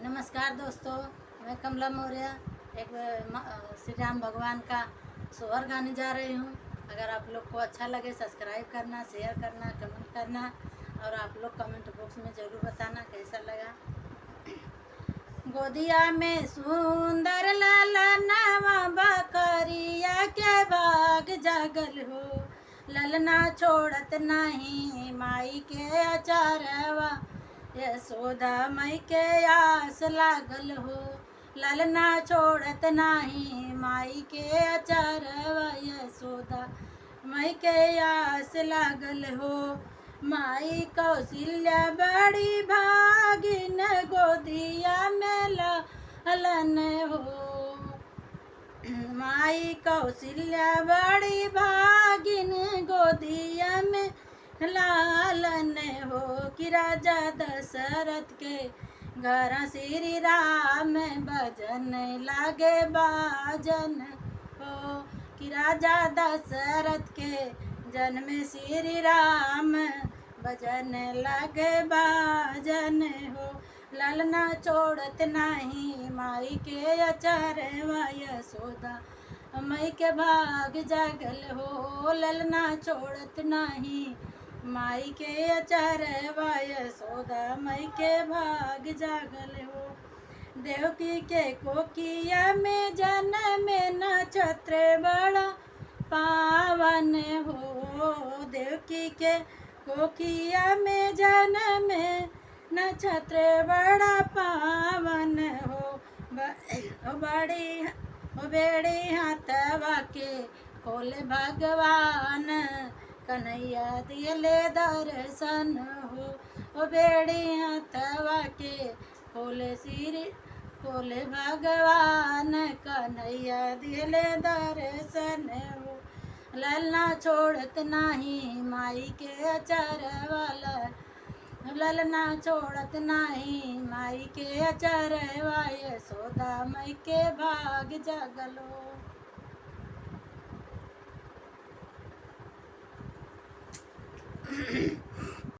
नमस्कार दोस्तों, मैं कमला मौर्य एक श्री राम भगवान का सोहर गाने जा रही हूँ। अगर आप लोग को अच्छा लगे सब्सक्राइब करना, शेयर करना, कमेंट करना और आप लोग कमेंट बॉक्स में ज़रूर बताना कैसा लगा। गोदिया में सुंदर ललनवा बकरिया के भाग जागल हो, ललना छोड़त नहीं माई के अचारवा, यशोदा मई के आस लागल हो, ललना छोड़त नाही माई के अचारवा, यशोदा मई के आस लागल हो। माई कौशल्या बड़ी भागिन गोदिया में ललन हो, माई कौशल्या बड़ी भागिन गोदिया में लालन हो। कि राजा दशरथ के घर श्री राम भजन लागे बाजन हो, कि राजा दशरथ के जन्म श्री राम भजन लागे बाजन हो। ललना छोड़त नहीं माई के अचारवा, यशोदा मई के भाग जागल हो, ललना छोड़त नहीं माई के अचारवा, यशोदा मई के भाग जागल हो। देवकी के कोकिया में जन्म नक्षत्र बड़ा पावन हो, देवकी के कोकिया में जन्म नक्षत्र बड़ा पावन हो। बेड़ी हाथवा के खोले भगवान, कन्हैया दिले दर्शन हो। बेड़ी हाथवा के खोले भगवान, कन्हैया दिले दर्शन हो। ललना छोड़त नहीं माई के अचारवा, ललना छोड़त नहीं माई के अचारवा, यशोदा मई के भाग जागलो।